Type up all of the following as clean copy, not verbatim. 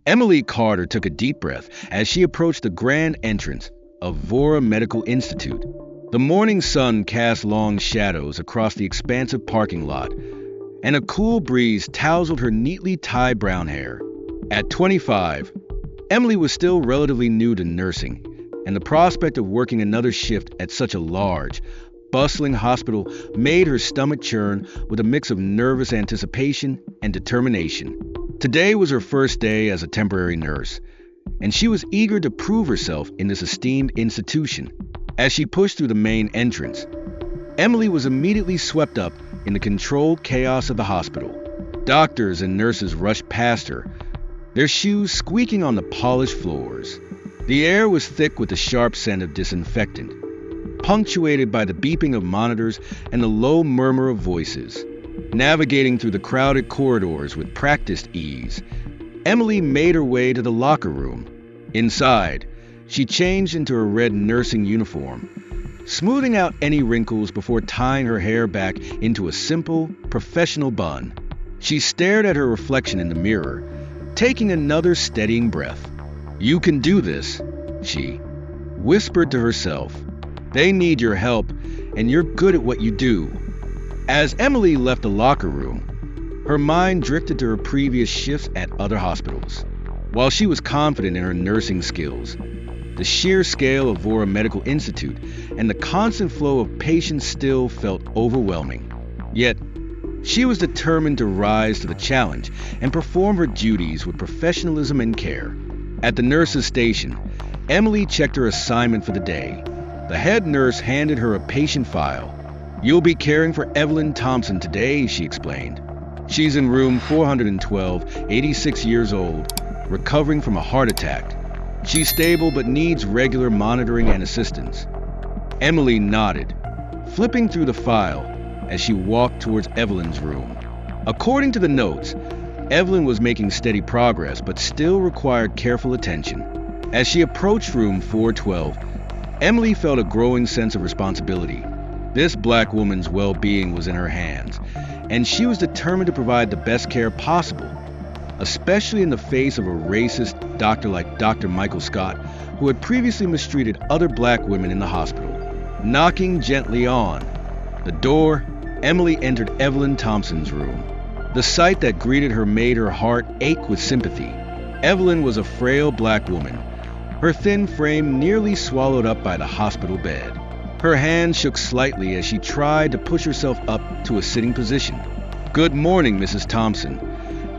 Emily Carter took a deep breath as she approached the grand entrance of Vora Medical Institute. The morning sun cast long shadows across the expansive parking lot, and a cool breeze tousled her neatly tied brown hair. At 25, Emily was still relatively new to nursing, and the prospect of working another shift at such a large, bustling hospital made her stomach churn with a mix of nervous anticipation and determination. Today was her first day as a temporary nurse, and she was eager to prove herself in this esteemed institution. As she pushed through the main entrance, Emily was immediately swept up in the controlled chaos of the hospital. Doctors and nurses rushed past her, their shoes squeaking on the polished floors. The air was thick with the sharp scent of disinfectant, punctuated by the beeping of monitors and the low murmur of voices. Navigating through the crowded corridors with practiced ease, Emily made her way to the locker room. Inside, she changed into her red nursing uniform, smoothing out any wrinkles before tying her hair back into a simple, professional bun. She stared at her reflection in the mirror, taking another steadying breath. "You can do this," she whispered to herself. "They need your help, and you're good at what you do." As Emily left the locker room, her mind drifted to her previous shifts at other hospitals. While she was confident in her nursing skills, the sheer scale of Vora Medical Institute and the constant flow of patients still felt overwhelming. Yet, she was determined to rise to the challenge and perform her duties with professionalism and care. At the nurse's station, Emily checked her assignment for the day. The head nurse handed her a patient file. "You'll be caring for Evelyn Thompson today," she explained. "She's in room 412, 86 years old, recovering from a heart attack. She's stable but needs regular monitoring and assistance." Emily nodded, flipping through the file as she walked towards Evelyn's room. According to the notes, Evelyn was making steady progress but still required careful attention. As she approached room 412, Emily felt a growing sense of responsibility. This black woman's well-being was in her hands, and she was determined to provide the best care possible, especially in the face of a racist doctor like Dr. Michael Scott, who had previously mistreated other black women in the hospital. Knocking gently on the door, Emily entered Evelyn Thompson's room. The sight that greeted her made her heart ache with sympathy. Evelyn was a frail black woman, her thin frame nearly swallowed up by the hospital bed. Her hand shook slightly as she tried to push herself up to a sitting position. "Good morning, Mrs. Thompson,"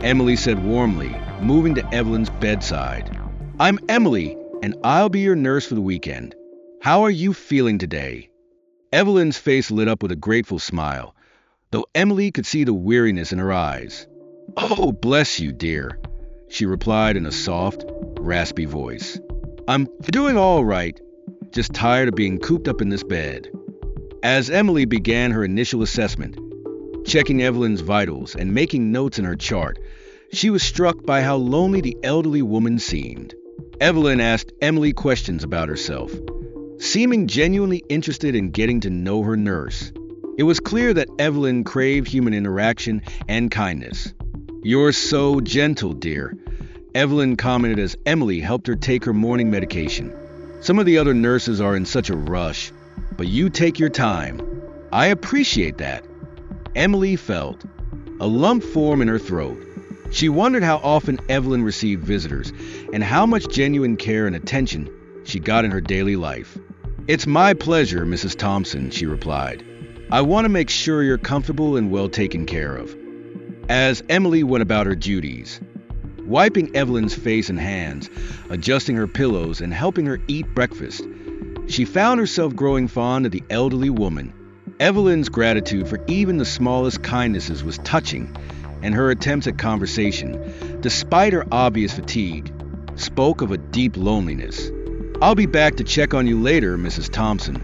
Emily said warmly, moving to Evelyn's bedside. "I'm Emily, and I'll be your nurse for the weekend. How are you feeling today?" Evelyn's face lit up with a grateful smile, though Emily could see the weariness in her eyes. "Oh, bless you, dear," she replied in a soft, raspy voice. "I'm doing all right, just tired of being cooped up in this bed." As Emily began her initial assessment, checking Evelyn's vitals and making notes in her chart, she was struck by how lonely the elderly woman seemed. Evelyn asked Emily questions about herself, seeming genuinely interested in getting to know her nurse. It was clear that Evelyn craved human interaction and kindness. "You're so gentle, dear," Evelyn commented as Emily helped her take her morning medication. "Some of the other nurses are in such a rush, but you take your time. I appreciate that." Emily felt a lump form in her throat. She wondered how often Evelyn received visitors and how much genuine care and attention she got in her daily life. "It's my pleasure, Mrs. Thompson," she replied. "I want to make sure you're comfortable and well taken care of." As Emily went about her duties, wiping Evelyn's face and hands, adjusting her pillows, and helping her eat breakfast, she found herself growing fond of the elderly woman. Evelyn's gratitude for even the smallest kindnesses was touching, and her attempts at conversation, despite her obvious fatigue, spoke of a deep loneliness. "I'll be back to check on you later, Mrs. Thompson,"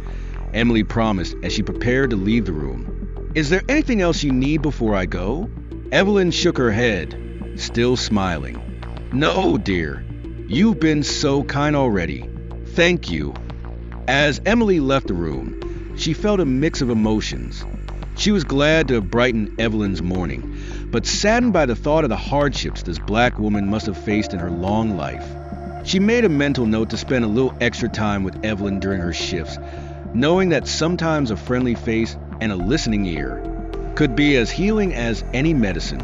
Emily promised as she prepared to leave the room. "Is there anything else you need before I go?" Evelyn shook her head, still smiling. "No, dear. You've been so kind already. Thank you." As Emily left the room, she felt a mix of emotions. She was glad to have brightened Evelyn's morning, but saddened by the thought of the hardships this black woman must have faced in her long life. She made a mental note to spend a little extra time with Evelyn during her shifts, knowing that sometimes a friendly face and a listening ear could be as healing as any medicine.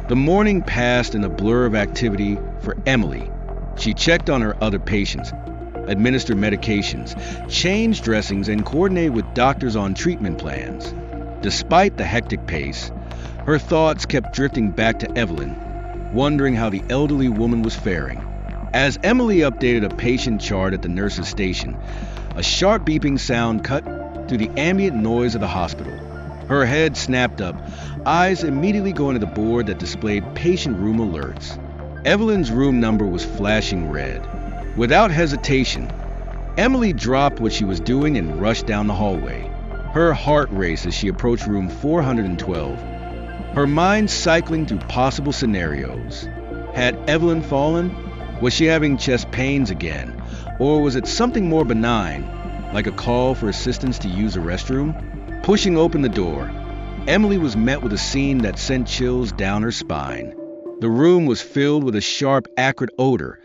The morning passed in a blur of activity for Emily. She checked on her other patients, administered medications, changed dressings, and coordinated with doctors on treatment plans. Despite the hectic pace, her thoughts kept drifting back to Evelyn, wondering how the elderly woman was faring. As Emily updated a patient chart at the nurse's station, a sharp beeping sound cut through the ambient noise of the hospital. Her head snapped up, eyes immediately going to the board that displayed patient room alerts. Evelyn's room number was flashing red. Without hesitation, Emily dropped what she was doing and rushed down the hallway. Her heart raced as she approached room 412, her mind cycling through possible scenarios. Had Evelyn fallen? Was she having chest pains again? Or was it something more benign, like a call for assistance to use a restroom? Pushing open the door, Emily was met with a scene that sent chills down her spine. The room was filled with a sharp, acrid odor,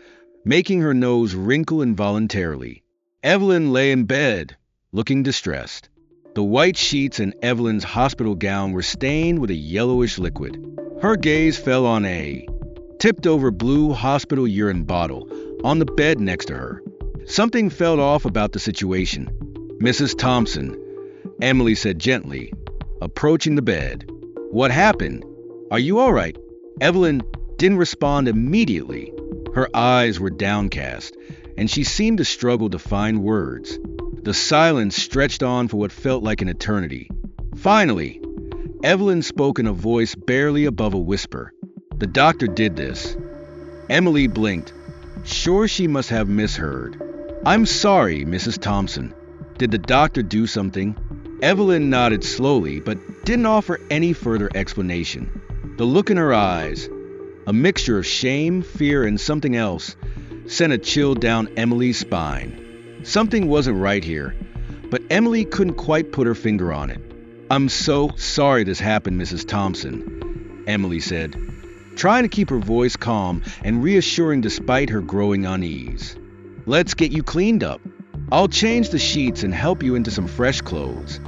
making her nose wrinkle involuntarily. Evelyn lay in bed, looking distressed. The white sheets in Evelyn's hospital gown were stained with a yellowish liquid. Her gaze fell on a tipped-over blue hospital urine bottle on the bed next to her. Something felt off about the situation. "Mrs. Thompson," Emily said gently, approaching the bed. "What happened? Are you all right?" Evelyn didn't respond immediately. Her eyes were downcast, and she seemed to struggle to find words. The silence stretched on for what felt like an eternity. Finally, Evelyn spoke in a voice barely above a whisper. "The doctor did this." Emily blinked, sure she must have misheard. "I'm sorry, Mrs. Thompson. Did the doctor do something?" Evelyn nodded slowly, but didn't offer any further explanation. The look in her eyes, a mixture of shame, fear, and something else, sent a chill down Emily's spine. Something wasn't right here, but Emily couldn't quite put her finger on it. "I'm so sorry this happened, Mrs. Thompson," Emily said, trying to keep her voice calm and reassuring despite her growing unease. "Let's get you cleaned up. I'll change the sheets and help you into some fresh clothes."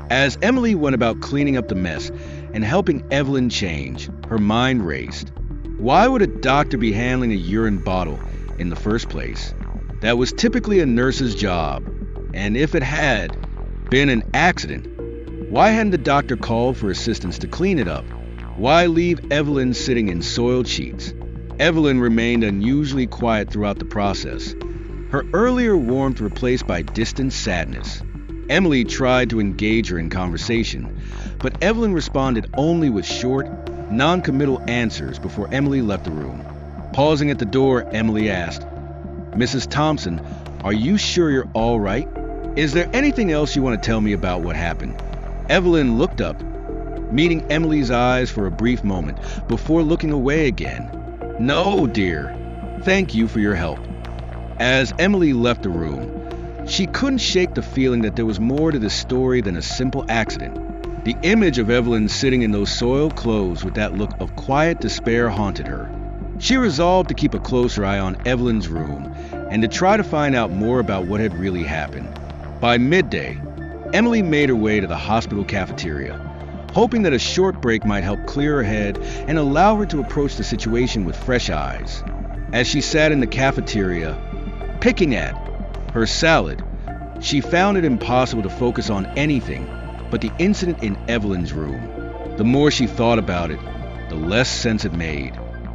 As Emily went about cleaning up the mess and helping Evelyn change, her mind raced. Why would a doctor be handling a urine bottle in the first place? That was typically a nurse's job, and if it had been an accident, why hadn't the doctor called for assistance to clean it up? Why leave Evelyn sitting in soiled sheets? Evelyn remained unusually quiet throughout the process, her earlier warmth replaced by distant sadness. Emily tried to engage her in conversation, but Evelyn responded only with short, non-committal answers before Emily left the room. Pausing at the door, Emily asked, "Mrs. Thompson, are you sure you're all right? Is there anything else you want to tell me about what happened?" Evelyn looked up, meeting Emily's eyes for a brief moment before looking away again. "No, dear. Thank you for your help." As Emily left the room, she couldn't shake the feeling that there was more to this story than a simple accident. The image of Evelyn sitting in those soiled clothes with that look of quiet despair haunted her. She resolved to keep a closer eye on Evelyn's room and to try to find out more about what had really happened. By midday, Emily made her way to the hospital cafeteria, hoping that a short break might help clear her head and allow her to approach the situation with fresh eyes. As she sat in the cafeteria, picking at her salad, she found it impossible to focus on anything but the incident in Evelyn's room. The more she thought about it, the less sense it made.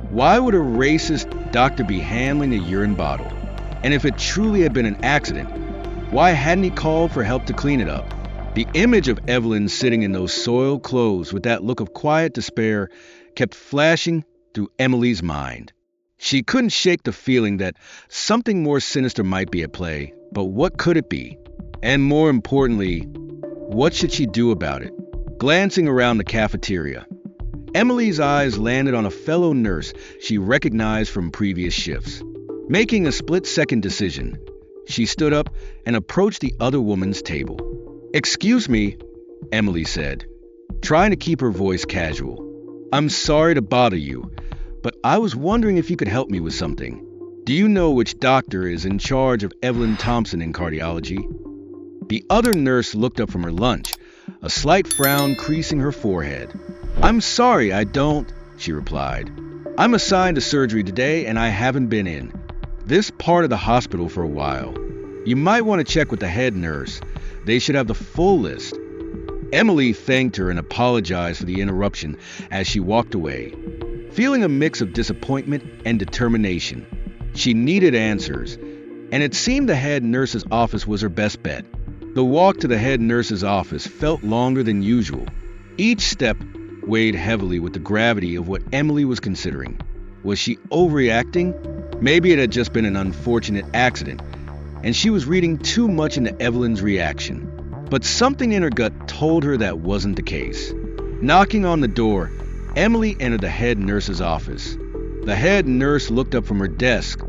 Why would a racist doctor be handling a urine bottle? And if it truly had been an accident, why hadn't he called for help to clean it up? The image of Evelyn sitting in those soiled clothes with that look of quiet despair kept flashing through Emily's mind. She couldn't shake the feeling that something more sinister might be at play, but what could it be? And more importantly, what should she do about it? Glancing around the cafeteria, Emily's eyes landed on a fellow nurse she recognized from previous shifts. Making a split-second decision, she stood up and approached the other woman's table. "Excuse me," Emily said, trying to keep her voice casual. I'm sorry to bother you, but I was wondering if you could help me with something. Do you know which doctor is in charge of Evelyn Thompson in cardiology? The other nurse looked up from her lunch, a slight frown creasing her forehead. I'm sorry, I don't, she replied. I'm assigned to surgery today and I haven't been in this part of the hospital for a while. You might want to check with the head nurse. They should have the full list. Emily thanked her and apologized for the interruption as she walked away, feeling a mix of disappointment and determination. She needed answers, and it seemed the head nurse's office was her best bet. The walk to the head nurse's office felt longer than usual. Each step weighed heavily with the gravity of what Emily was considering. Was she overreacting? Maybe it had just been an unfortunate accident, and she was reading too much into Evelyn's reaction. But something in her gut told her that wasn't the case. Knocking on the door, Emily entered the head nurse's office. The head nurse looked up from her desk,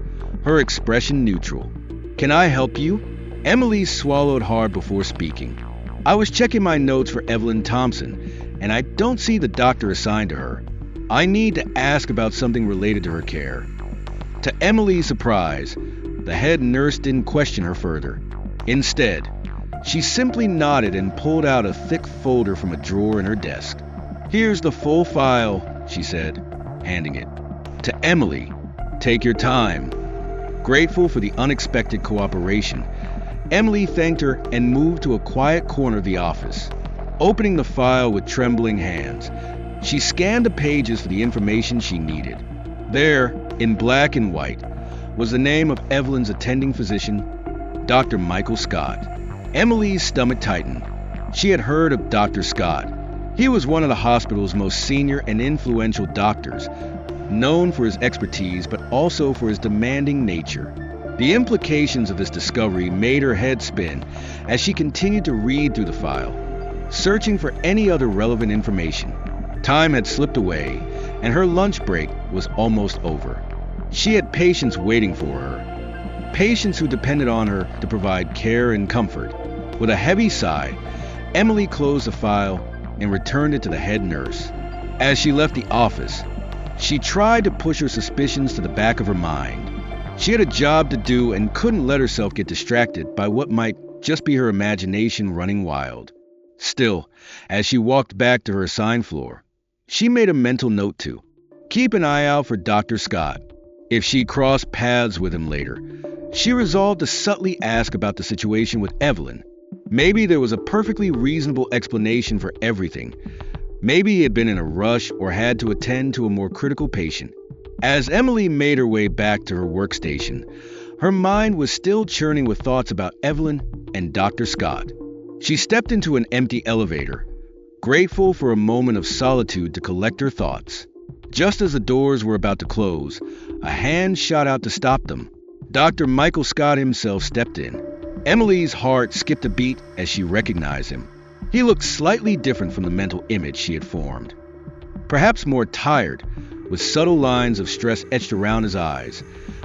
her expression neutral. Can I help you? Emily swallowed hard before speaking. I was checking my notes for Evelyn Thompson, and I don't see the doctor assigned to her. I need to ask about something related to her care. To Emily's surprise, the head nurse didn't question her further. Instead, she simply nodded and pulled out a thick folder from a drawer in her desk. Here's the full file, she said, handing it. To Emily, take your time. Grateful for the unexpected cooperation, Emily thanked her and moved to a quiet corner of the office. Opening the file with trembling hands, she scanned the pages for the information she needed. There, in black and white, was the name of Evelyn's attending physician, Dr. Michael Scott. Emily's stomach tightened. She had heard of Dr. Scott. He was one of the hospital's most senior and influential doctors, known for his expertise but also for his demanding nature. The implications of this discovery made her head spin as she continued to read through the file, searching for any other relevant information. Time had slipped away, and her lunch break was almost over. She had patients waiting for her, patients who depended on her to provide care and comfort. With a heavy sigh, Emily closed the file and returned it to the head nurse. As she left the office, she tried to push her suspicions to the back of her mind. She had a job to do and couldn't let herself get distracted by what might just be her imagination running wild. Still, as she walked back to her assigned floor, she made a mental note to keep an eye out for Dr. Scott. If she crossed paths with him later, she resolved to subtly ask about the situation with Evelyn. Maybe there was a perfectly reasonable explanation for everything. Maybe he had been in a rush or had to attend to a more critical patient. As Emily made her way back to her workstation, her mind was still churning with thoughts about Evelyn and Dr. Scott. She stepped into an empty elevator, grateful for a moment of solitude to collect her thoughts. Just as the doors were about to close, a hand shot out to stop them. Dr. Michael Scott himself stepped in. Emily's heart skipped a beat as she recognized him. He looked slightly different from the mental image she had formed. Perhaps more tired, with subtle lines of stress etched around his eyes,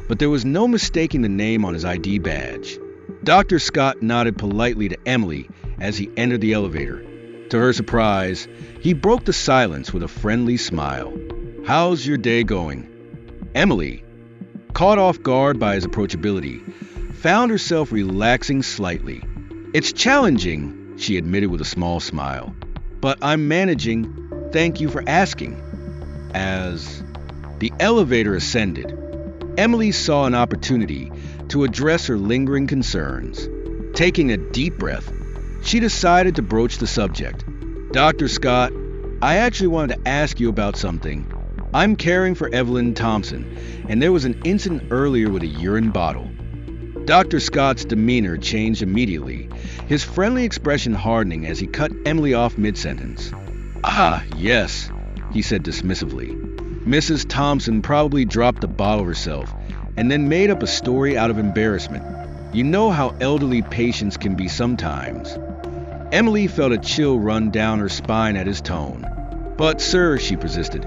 but there was no mistaking the name on his ID badge. Dr. Scott nodded politely to Emily as he entered the elevator. To her surprise, he broke the silence with a friendly smile. "How's your day going?" Emily, caught off guard by his approachability, found herself relaxing slightly. "It's challenging," she admitted with a small smile, "but I'm managing. Thank you for asking." As the elevator ascended, Emily saw an opportunity to address her lingering concerns. Taking a deep breath, she decided to broach the subject. "Dr. Scott, I actually wanted to ask you about something. I'm caring for Evelyn Thompson, and there was an incident earlier with a urine bottle." Dr. Scott's demeanor changed immediately, his friendly expression hardening as he cut Emily off mid-sentence. "Ah, yes," he said dismissively. "Mrs. Thompson probably dropped the bottle herself and then made up a story out of embarrassment. You know how elderly patients can be sometimes." Emily felt a chill run down her spine at his tone. "But sir," she persisted,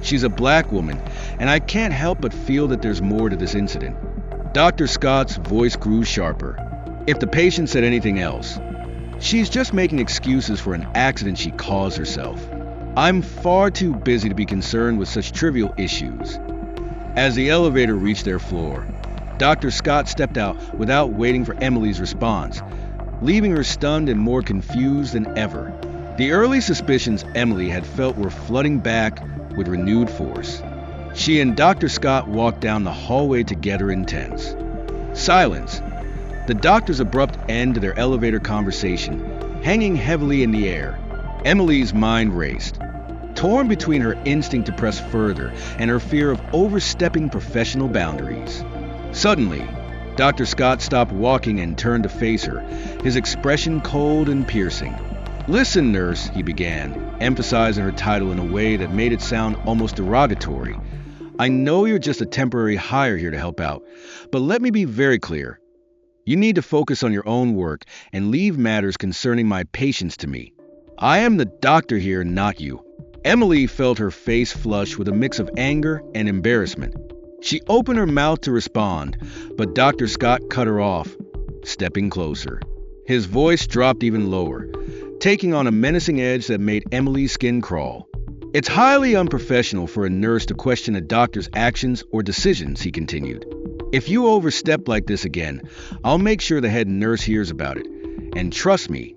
"she's a black woman, and I can't help but feel that there's more to this incident." Dr. Scott's voice grew sharper. If the patient said anything else, "She's just making excuses for an accident she caused herself." I'm far too busy to be concerned with such trivial issues. As the elevator reached their floor, Dr. Scott stepped out without waiting for Emily's response, leaving her stunned and more confused than ever. The early suspicions Emily had felt were flooding back with renewed force. She and Dr. Scott walked down the hallway together in tense silence. The doctor's abrupt end to their elevator conversation hanging heavily in the air. Emily's mind raced, torn between her instinct to press further and her fear of overstepping professional boundaries. Suddenly, Dr. Scott stopped walking and turned to face her, his expression cold and piercing. "Listen, nurse," he began, emphasizing her title in a way that made it sound almost derogatory. "I know you're just a temporary hire here to help out, but let me be very clear. You need to focus on your own work and leave matters concerning my patients to me. I am the doctor here, not you." Emily felt her face flush with a mix of anger and embarrassment. She opened her mouth to respond, but Dr. Scott cut her off, stepping closer. His voice dropped even lower, taking on a menacing edge that made Emily's skin crawl. "It's highly unprofessional for a nurse to question a doctor's actions or decisions," he continued. "If you overstep like this again, I'll make sure the head nurse hears about it. And trust me,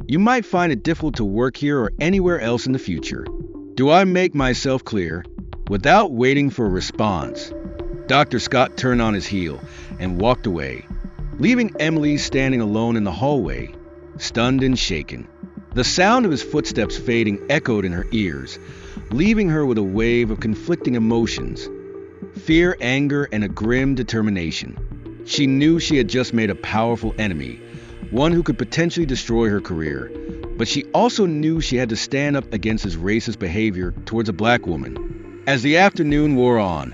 you might find it difficult to work here or anywhere else in the future. Do I make myself clear?" Without waiting for a response, Dr. Scott turned on his heel and walked away, leaving Emily standing alone in the hallway, stunned and shaken. The sound of his footsteps fading echoed in her ears, leaving her with a wave of conflicting emotions: fear, anger, and a grim determination. She knew she had just made a powerful enemy, one who could potentially destroy her career, but she also knew she had to stand up against his racist behavior towards a black woman. As the afternoon wore on,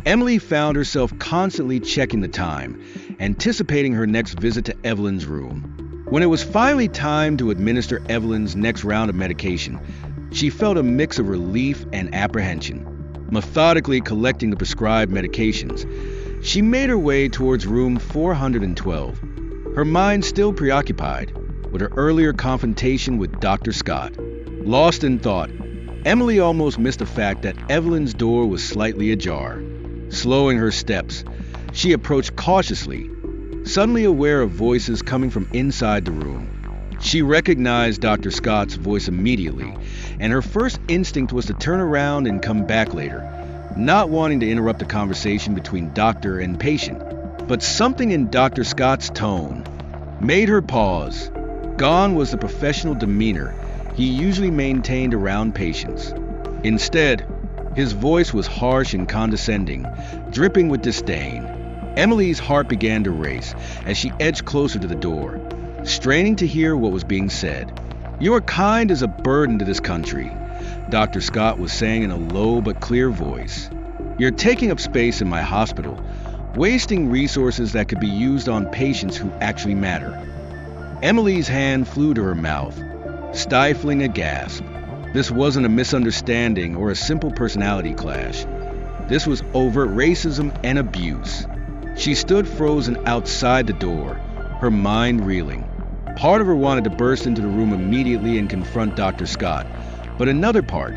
Emily found herself constantly checking the time, anticipating her next visit to Evelyn's room. When it was finally time to administer Evelyn's next round of medication, she felt a mix of relief and apprehension. Methodically collecting the prescribed medications, she made her way towards room 412, her mind still preoccupied with her earlier confrontation with Dr. Scott. Lost in thought, Emily almost missed the fact that Evelyn's door was slightly ajar. Slowing her steps, she approached cautiously, suddenly aware of voices coming from inside the room. She recognized Dr. Scott's voice immediately, and her first instinct was to turn around and come back later, not wanting to interrupt the conversation between doctor and patient. But something in Dr. Scott's tone made her pause. Gone was the professional demeanor he usually maintained around patients. Instead, his voice was harsh and condescending, dripping with disdain. Emily's heart began to race as she edged closer to the door, straining to hear what was being said. "Your kind is a burden to this country," Dr. Scott was saying in a low but clear voice. "You're taking up space in my hospital, wasting resources that could be used on patients who actually matter." Emily's hand flew to her mouth, stifling a gasp. This wasn't a misunderstanding or a simple personality clash. This was overt racism and abuse. She stood frozen outside the door, her mind reeling. Part of her wanted to burst into the room immediately and confront Dr. Scott, but another part,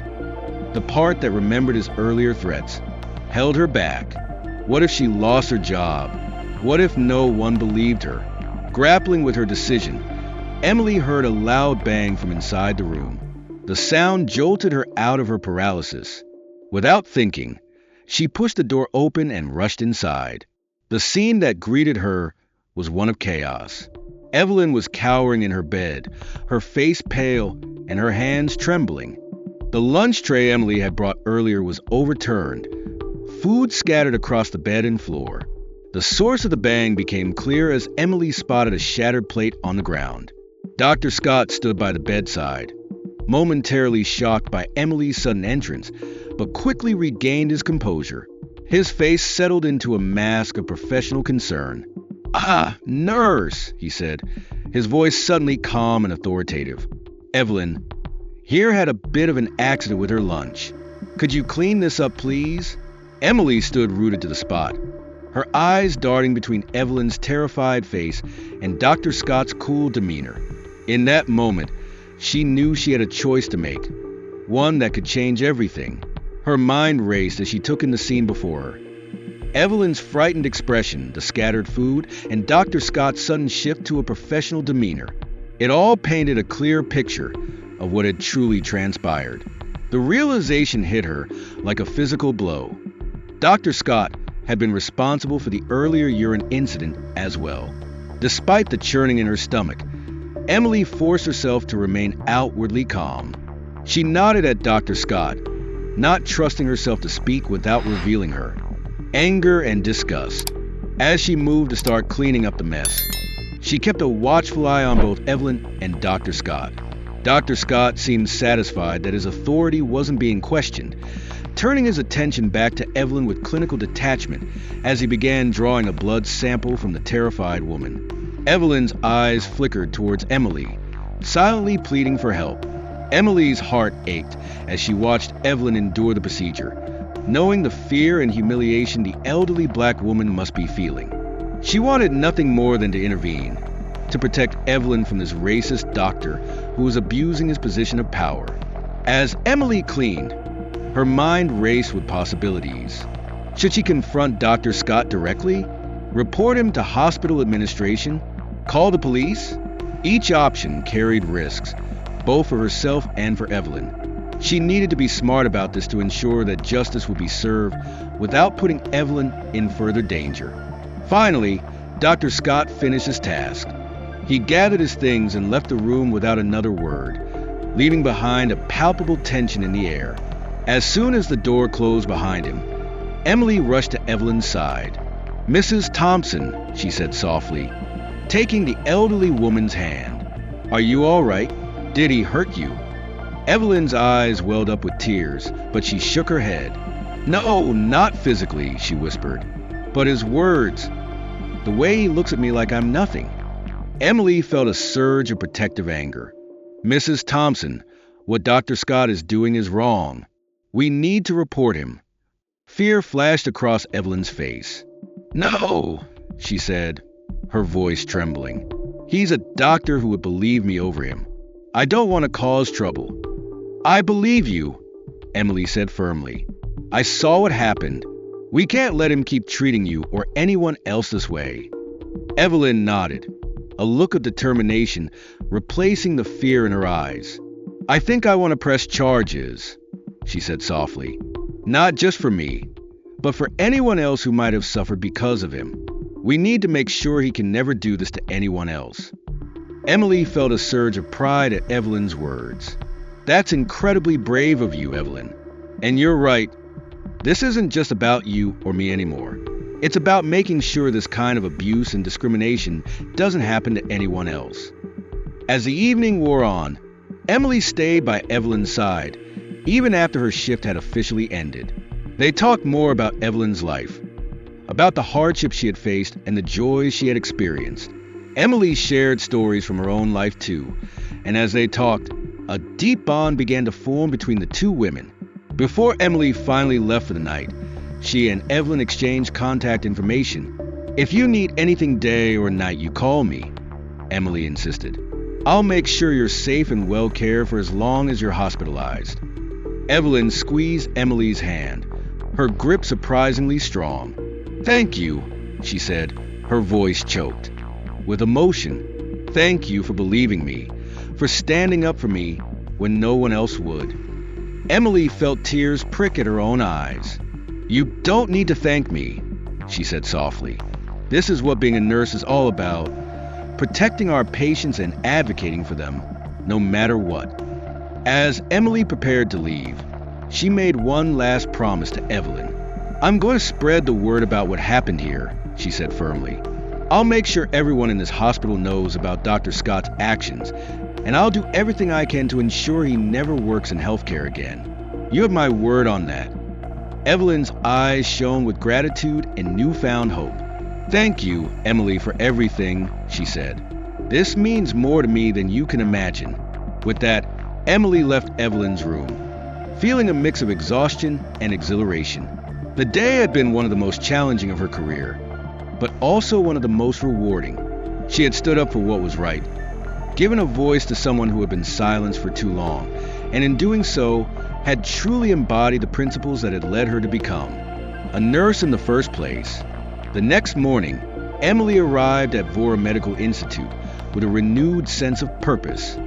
the part that remembered his earlier threats, held her back. What if she lost her job? What if no one believed her? Grappling with her decision, Emily heard a loud bang from inside the room. The sound jolted her out of her paralysis. Without thinking, she pushed the door open and rushed inside. The scene that greeted her was one of chaos. Evelyn was cowering in her bed, her face pale and her hands trembling. The lunch tray Emily had brought earlier was overturned, food scattered across the bed and floor. The source of the bang became clear as Emily spotted a shattered plate on the ground. Dr. Scott stood by the bedside, momentarily shocked by Emily's sudden entrance, but quickly regained his composure. His face settled into a mask of professional concern. "Ah, nurse," he said, his voice suddenly calm and authoritative. "Evelyn, here had a bit of an accident with her lunch. Could you clean this up, please?" Emily stood rooted to the spot, her eyes darting between Evelyn's terrified face and Dr. Scott's cool demeanor. In that moment, she knew she had a choice to make. one that could change everything. Her mind raced as she took in the scene before her. Evelyn's frightened expression, the scattered food, and Dr. Scott's sudden shift to a professional demeanor. It all painted a clear picture of what had truly transpired. The realization hit her like a physical blow. Dr. Scott had been responsible for the earlier urine incident as well. Despite the churning in her stomach, Emily forced herself to remain outwardly calm. She nodded at Dr. Scott, not trusting herself to speak without revealing her anger and disgust. As she moved to start cleaning up the mess, she kept a watchful eye on both Evelyn and Dr. Scott. Dr. Scott seemed satisfied that his authority wasn't being questioned, turning his attention back to Evelyn with clinical detachment as he began drawing a blood sample from the terrified woman. Evelyn's eyes flickered towards Emily, silently pleading for help. Emily's heart ached as she watched Evelyn endure the procedure, knowing the fear and humiliation the elderly black woman must be feeling. She wanted nothing more than to intervene, to protect Evelyn from this racist doctor who was abusing his position of power. As Emily cleaned, her mind raced with possibilities. Should she confront Dr. Scott directly? Report him to hospital administration? Call the police? Each option carried risks, both for herself and for Evelyn. She needed to be smart about this to ensure that justice would be served without putting Evelyn in further danger. Finally, Dr. Scott finished his task. He gathered his things and left the room without another word, leaving behind a palpable tension in the air. As soon as the door closed behind him, Emily rushed to Evelyn's side. "Mrs. Thompson," she said softly, taking the elderly woman's hand. "Are you all right? Did he hurt you?" Evelyn's eyes welled up with tears, but she shook her head. "No, not physically," she whispered. "But his words, the way he looks at me like I'm nothing." Emily felt a surge of protective anger. "Mrs. Thompson, what Dr. Scott is doing is wrong. We need to report him." Fear flashed across Evelyn's face. "No," she said, her voice trembling. "He's a doctor who would believe me over him. I don't want to cause trouble." "I believe you," Emily said firmly. "I saw what happened. We can't let him keep treating you or anyone else this way." Evelyn nodded, a look of determination replacing the fear in her eyes. "I think I want to press charges," she said softly. "Not just for me, but for anyone else who might have suffered because of him. We need to make sure he can never do this to anyone else." Emily felt a surge of pride at Evelyn's words. "That's incredibly brave of you, Evelyn. And you're right. This isn't just about you or me anymore. It's about making sure this kind of abuse and discrimination doesn't happen to anyone else." As the evening wore on, Emily stayed by Evelyn's side, even after her shift had officially ended. They talked more about Evelyn's life, about the hardships she had faced and the joys she had experienced. Emily shared stories from her own life too, and as they talked, a deep bond began to form between the two women. Before Emily finally left for the night, she and Evelyn exchanged contact information. "If you need anything day or night, you call me," Emily insisted. "I'll make sure you're safe and well cared for as long as you're hospitalized." Evelyn squeezed Emily's hand, her grip surprisingly strong. "Thank you," she said, her voice choked with emotion. "Thank you for believing me, for standing up for me when no one else would." Emily felt tears prick at her own eyes. "You don't need to thank me," she said softly. "This is what being a nurse is all about, protecting our patients and advocating for them, no matter what." As Emily prepared to leave, she made one last promise to Evelyn. "I'm going to spread the word about what happened here," she said firmly. "I'll make sure everyone in this hospital knows about Dr. Scott's actions, and I'll do everything I can to ensure he never works in healthcare again. You have my word on that." Evelyn's eyes shone with gratitude and newfound hope. "Thank you, Emily, for everything," she said. "This means more to me than you can imagine." With that, Emily left Evelyn's room, feeling a mix of exhaustion and exhilaration. The day had been one of the most challenging of her career, but also one of the most rewarding. She had stood up for what was right, given a voice to someone who had been silenced for too long, and in doing so, had truly embodied the principles that had led her to become a nurse in the first place. The next morning, Emily arrived at Vora Medical Institute with a renewed sense of purpose.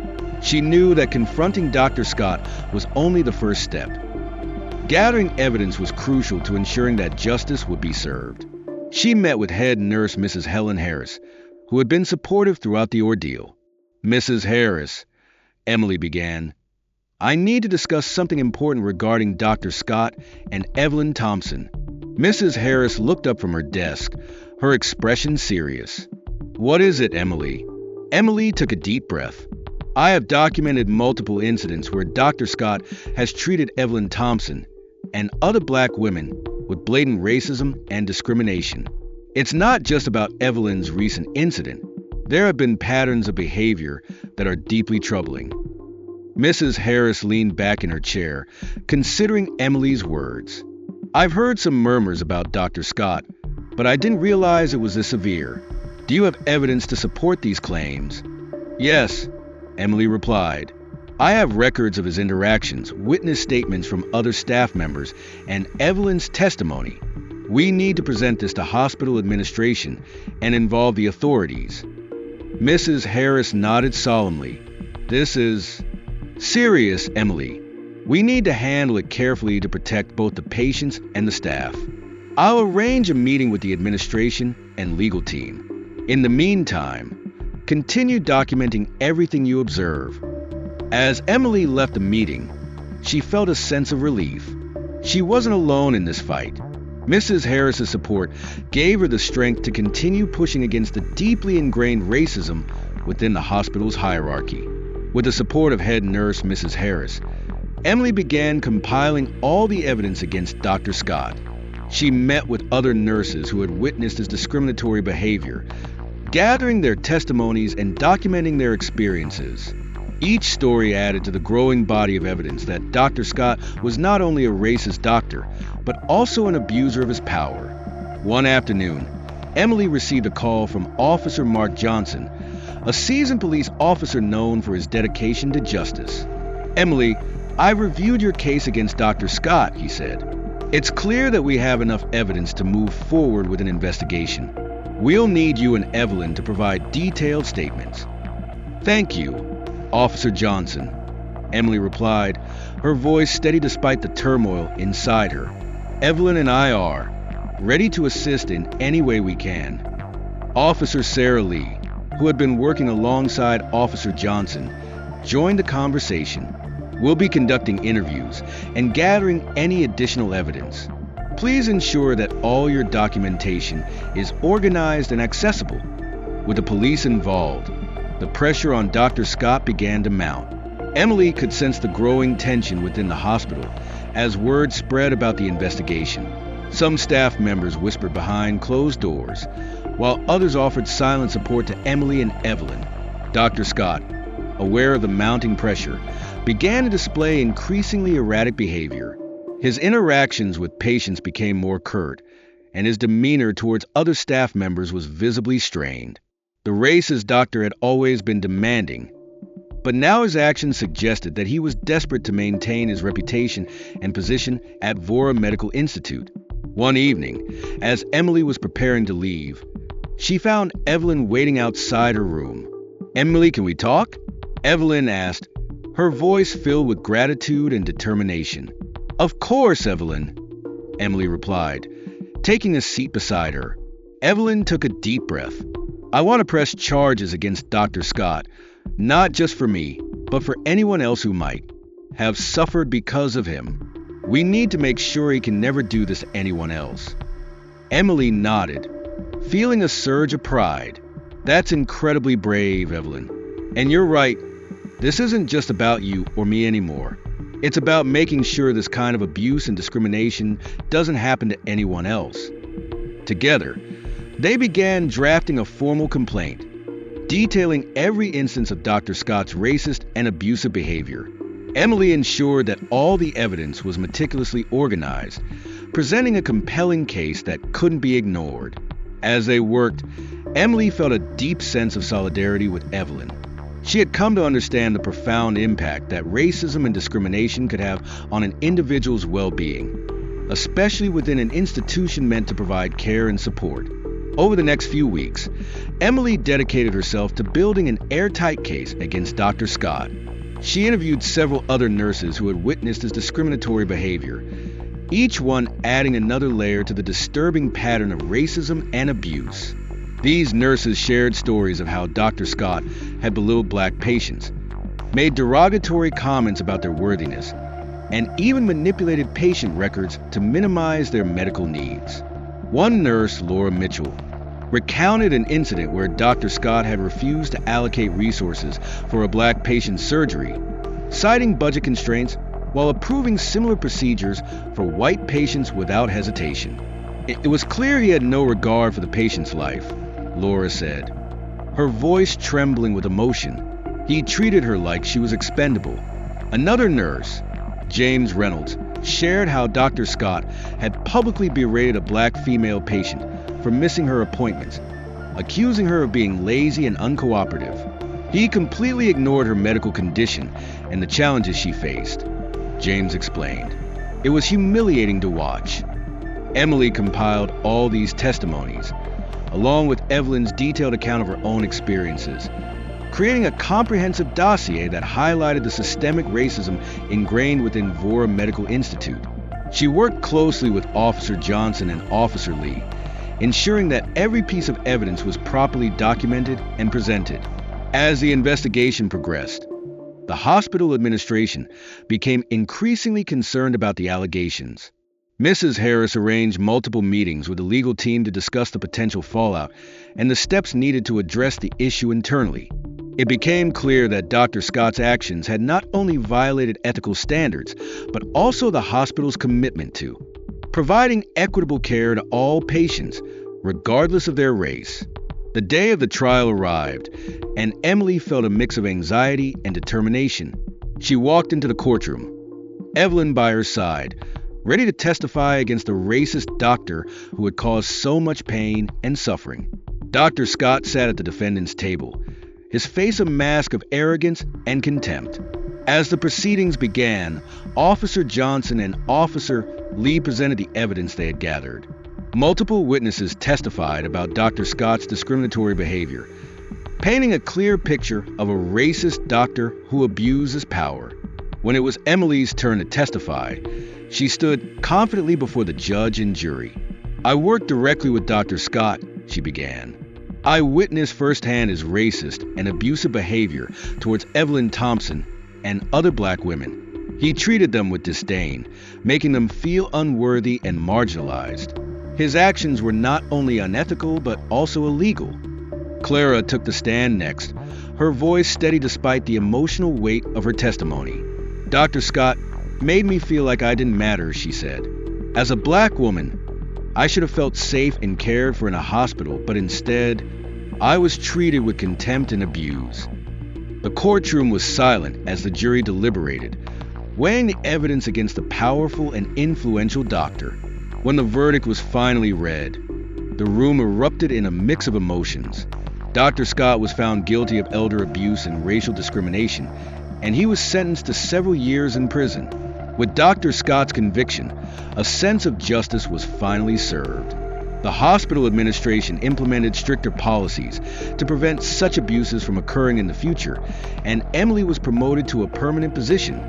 She knew that confronting Dr. Scott was only the first step. Gathering evidence was crucial to ensuring that justice would be served. She met with head nurse Mrs. Helen Harris, who had been supportive throughout the ordeal. "Mrs. Harris," Emily began, "I need to discuss something important regarding Dr. Scott and Evelyn Thompson." Mrs. Harris looked up from her desk, her expression serious. "What is it, Emily?" Emily took a deep breath. "I have documented multiple incidents where Dr. Scott has treated Evelyn Thompson and other black women with blatant racism and discrimination. It's not just about Evelyn's recent incident. There have been patterns of behavior that are deeply troubling." Mrs. Harris leaned back in her chair, considering Emily's words. "I've heard some murmurs about Dr. Scott, but I didn't realize it was this severe. Do you have evidence to support these claims?" "Yes," Emily replied. "I have records of his interactions, witness statements from other staff members, and Evelyn's testimony. We need to present this to hospital administration and involve the authorities." Mrs. Harris nodded solemnly. "This is serious, Emily. We need to handle it carefully to protect both the patients and the staff. I'll arrange a meeting with the administration and legal team. In the meantime, continue documenting everything you observe." As Emily left the meeting, she felt a sense of relief. She wasn't alone in this fight. Mrs. Harris's support gave her the strength to continue pushing against the deeply ingrained racism within the hospital's hierarchy. With the support of head nurse Mrs. Harris, Emily began compiling all the evidence against Dr. Scott. She met with other nurses who had witnessed his discriminatory behavior, gathering their testimonies and documenting their experiences. Each story added to the growing body of evidence that Dr. Scott was not only a racist doctor, but also an abuser of his power. One afternoon, Emily received a call from Officer Mark Johnson, a seasoned police officer known for his dedication to justice. "Emily, I reviewed your case against Dr. Scott," he said. "It's clear that we have enough evidence to move forward with an investigation. We'll need you and Evelyn to provide detailed statements." "Thank you, Officer Johnson," Emily replied, her voice steady despite the turmoil inside her. "Evelyn and I are ready to assist in any way we can." Officer Sarah Lee, who had been working alongside Officer Johnson, joined the conversation. "We'll be conducting interviews and gathering any additional evidence. Please ensure that all your documentation is organized and accessible." With the police involved, the pressure on Dr. Scott began to mount. Emily could sense the growing tension within the hospital as word spread about the investigation. Some staff members whispered behind closed doors, while others offered silent support to Emily and Evelyn. Dr. Scott, aware of the mounting pressure, began to display increasingly erratic behavior. His interactions with patients became more curt, and his demeanor towards other staff members was visibly strained. The racist doctor had always been demanding, but now his actions suggested that he was desperate to maintain his reputation and position at Vora Medical Institute. One evening, as Emily was preparing to leave, she found Evelyn waiting outside her room. "Emily, can we talk?" Evelyn asked, her voice filled with gratitude and determination. "Of course, Evelyn," Emily replied, taking a seat beside her. Evelyn took a deep breath. "I want to press charges against Dr. Scott, not just for me, but for anyone else who might have suffered because of him. We need to make sure he can never do this to anyone else." Emily nodded, feeling a surge of pride. "That's incredibly brave, Evelyn. And you're right, this isn't just about you or me anymore. It's about making sure this kind of abuse and discrimination doesn't happen to anyone else." Together, they began drafting a formal complaint, detailing every instance of Dr. Scott's racist and abusive behavior. Emily ensured that all the evidence was meticulously organized, presenting a compelling case that couldn't be ignored. As they worked, Emily felt a deep sense of solidarity with Evelyn. She had come to understand the profound impact that racism and discrimination could have on an individual's well-being, especially within an institution meant to provide care and support. Over the next few weeks, Emily dedicated herself to building an airtight case against Dr. Scott. She interviewed several other nurses who had witnessed his discriminatory behavior, each one adding another layer to the disturbing pattern of racism and abuse. These nurses shared stories of how Dr. Scott had belittled black patients, made derogatory comments about their worthiness, and even manipulated patient records to minimize their medical needs. One nurse, Laura Mitchell, recounted an incident where Dr. Scott had refused to allocate resources for a black patient's surgery, citing budget constraints while approving similar procedures for white patients without hesitation. It was clear he had no regard for the patient's life, Laura said, her voice trembling with emotion. He treated her like she was expendable. Another nurse, James Reynolds, shared how Dr. Scott had publicly berated a black female patient for missing her appointments, accusing her of being lazy and uncooperative. He completely ignored her medical condition and the challenges she faced, James explained. It was humiliating to watch. Emily compiled all these testimonies, along with Evelyn's detailed account of her own experiences, creating a comprehensive dossier that highlighted the systemic racism ingrained within Vora Medical Institute. She worked closely with Officer Johnson and Officer Lee, ensuring that every piece of evidence was properly documented and presented. As the investigation progressed, the hospital administration became increasingly concerned about the allegations. Mrs. Harris arranged multiple meetings with the legal team to discuss the potential fallout and the steps needed to address the issue internally. It became clear that Dr. Scott's actions had not only violated ethical standards, but also the hospital's commitment to providing equitable care to all patients, regardless of their race. The day of the trial arrived, and Emily felt a mix of anxiety and determination. She walked into the courtroom, Evelyn by her side, ready to testify against a racist doctor who had caused so much pain and suffering. Dr. Scott sat at the defendant's table, his face a mask of arrogance and contempt. As the proceedings began, Officer Johnson and Officer Lee presented the evidence they had gathered. Multiple witnesses testified about Dr. Scott's discriminatory behavior, painting a clear picture of a racist doctor who abuses power. When it was Emily's turn to testify, she stood confidently before the judge and jury. "I worked directly with Dr. Scott," she began. "I witnessed firsthand his racist and abusive behavior towards Evelyn Thompson and other black women. He treated them with disdain, making them feel unworthy and marginalized. His actions were not only unethical, but also illegal." Clara took the stand next, her voice steady despite the emotional weight of her testimony. "Dr. Scott made me feel like I didn't matter," she said. "As a black woman, I should have felt safe and cared for in a hospital, but instead, I was treated with contempt and abuse." The courtroom was silent as the jury deliberated, weighing the evidence against the powerful and influential doctor. When the verdict was finally read, the room erupted in a mix of emotions. Dr. Scott was found guilty of elder abuse and racial discrimination, and he was sentenced to several years in prison. With Dr. Scott's conviction, a sense of justice was finally served. The hospital administration implemented stricter policies to prevent such abuses from occurring in the future, and Emily was promoted to a permanent position,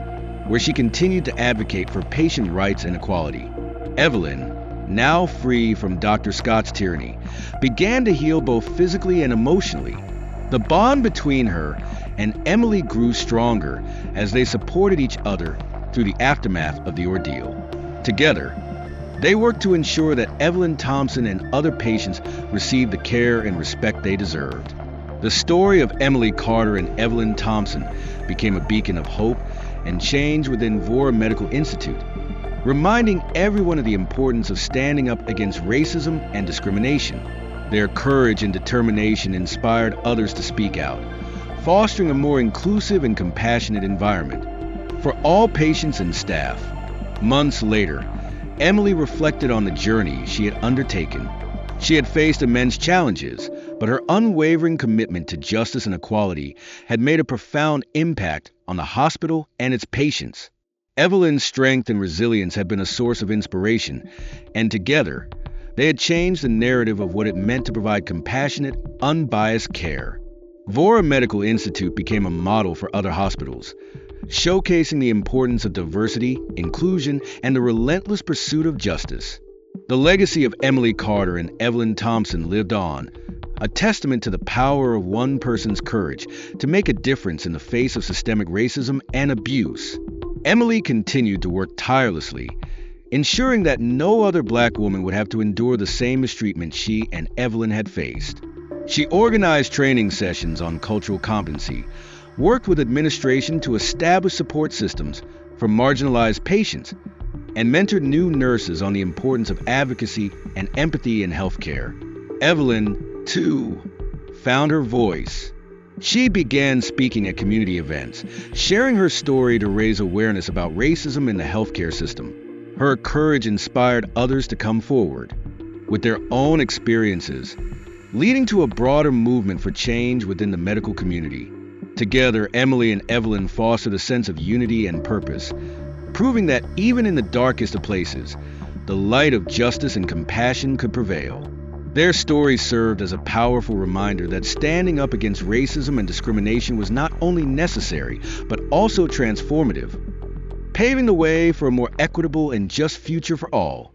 where she continued to advocate for patient rights and equality. Evelyn, now free from Dr. Scott's tyranny, began to heal both physically and emotionally. The bond between her and Emily grew stronger as they supported each other through the aftermath of the ordeal. Together, they worked to ensure that Evelyn Thompson and other patients received the care and respect they deserved. The story of Emily Carter and Evelyn Thompson became a beacon of hope and change within Vora Medical Institute, reminding everyone of the importance of standing up against racism and discrimination. Their courage and determination inspired others to speak out, fostering a more inclusive and compassionate environment for all patients and staff. Months later, Emily reflected on the journey she had undertaken. She had faced immense challenges, but her unwavering commitment to justice and equality had made a profound impact on the hospital and its patients. Evelyn's strength and resilience had been a source of inspiration, and together, they had changed the narrative of what it meant to provide compassionate, unbiased care. Vora Medical Institute became a model for other hospitals, showcasing the importance of diversity, inclusion, and the relentless pursuit of justice. The legacy of Emily Carter and Evelyn Thompson lived on, a testament to the power of one person's courage to make a difference in the face of systemic racism and abuse. Emily continued to work tirelessly, ensuring that no other Black woman would have to endure the same mistreatment she and Evelyn had faced. She organized training sessions on cultural competency, worked with administration to establish support systems for marginalized patients, and mentored new nurses on the importance of advocacy and empathy in healthcare. Evelyn, too, found her voice. She began speaking at community events, sharing her story to raise awareness about racism in the healthcare system. Her courage inspired others to come forward with their own experiences, leading to a broader movement for change within the medical community. Together, Emily and Evelyn fostered a sense of unity and purpose, proving that even in the darkest of places, the light of justice and compassion could prevail. Their stories served as a powerful reminder that standing up against racism and discrimination was not only necessary, but also transformative, paving the way for a more equitable and just future for all.